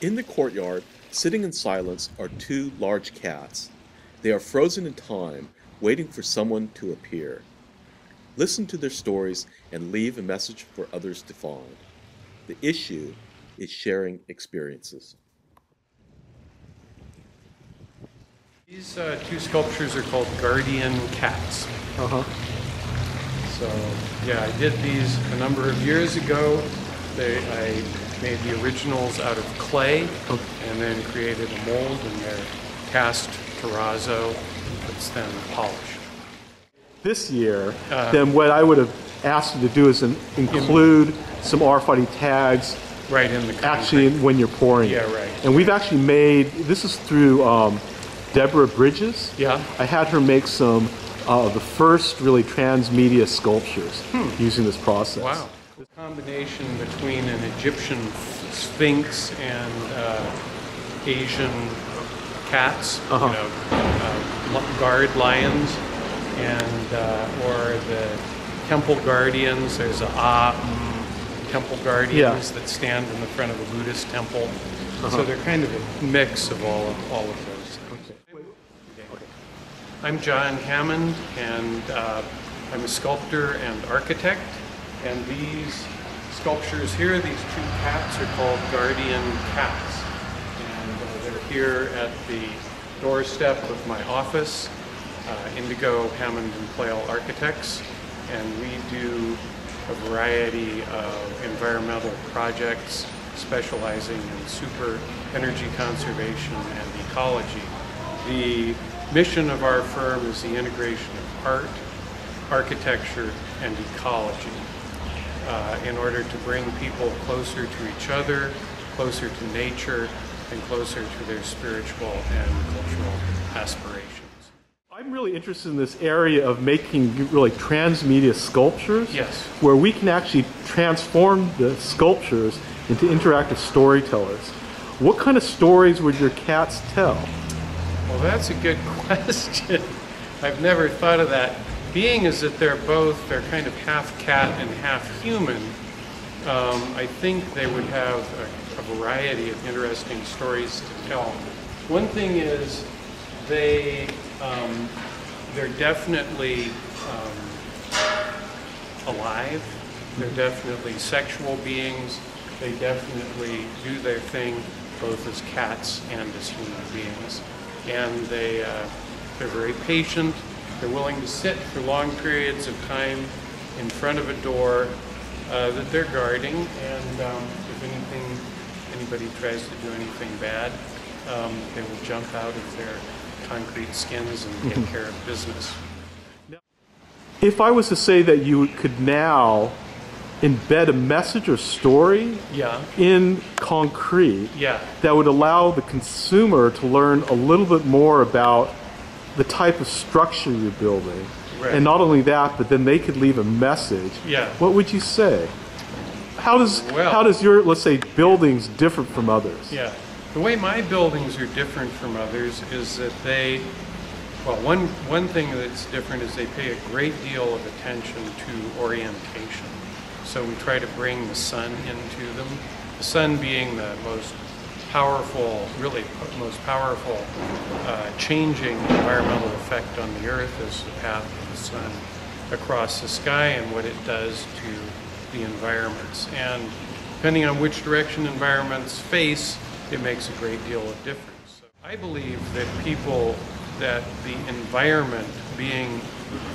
In the courtyard, sitting in silence, are two large cats. They are frozen in time, waiting for someone to appear. Listen to their stories and leave a message for others to find. The issue is sharing experiences. These two sculptures are called guardian cats. Uh-huh. So, yeah, I did these a number of years ago. I made the originals out of clay and then created a mold, and they're cast terrazzo that's then polished. This year, then what I would have asked you to do is include some RFID tags Right in the concrete. actually when you're pouring it. Yeah, right. And we've actually made, this is through Deborah Bridges. Yeah. I had her make some of the first really transmedia sculptures using this process. Wow. The combination between an Egyptian sphinx and Asian cats, guard lions, and or the temple guardians. There's temple guardians that stand in the front of a Buddhist temple. So they're kind of a mix of all of those things. Okay. I'm John Hammond, and I'm a sculptor and architect. And these sculptures here, these two cats, are called guardian cats. And they're here at the doorstep of my office, Indigo, Hammond and Plale Architects. And we do a variety of environmental projects specializing in super energy conservation and ecology. The mission of our firm is the integration of art, architecture, and ecology in order to bring people closer to each other, closer to nature, and closer to their spiritual and cultural aspirations. I'm really interested in this area of making really transmedia sculptures. Yes. Where we can actually transform the sculptures into interactive storytellers. What kind of stories would your cats tell? Well, that's a good question. I've never thought of that. Being is that they're kind of half cat and half human, I think they would have a variety of interesting stories to tell. One thing is they're definitely alive. They're definitely sexual beings. They definitely do their thing both as cats and as human beings. And they're very patient. They're willing to sit for long periods of time in front of a door that they're guarding. And if anybody tries to do anything bad, they will jump out of their concrete skins and take care of business. If I was to say that you could now embed a message or story in concrete that would allow the consumer to learn a little bit more about the type of structure you're building. Right. And not only that, but then they could leave a message. What would you say? How does your, let's say, buildings differ from others? Yeah. The way my buildings are different from others is that one thing that's different is they pay a great deal of attention to orientation. So we try to bring the sun into them. The sun being the most powerful, changing environmental effect on the Earth is the path of the sun across the sky and what it does to the environments. And depending on which direction environments face, it makes a great deal of difference. So I believe that the environment being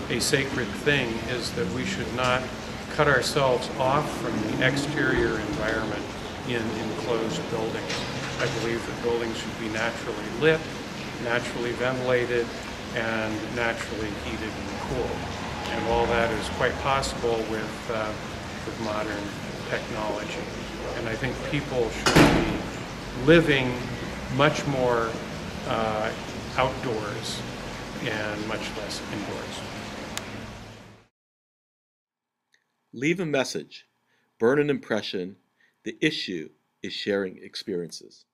a sacred thing is that we should not cut ourselves off from the exterior environment in enclosed buildings. I believe that buildings should be naturally lit, naturally ventilated, and naturally heated and cooled. And all that is quite possible with modern technology. And I think people should be living much more outdoors and much less indoors. Leave a message. Burn an impression. The issue is sharing experiences.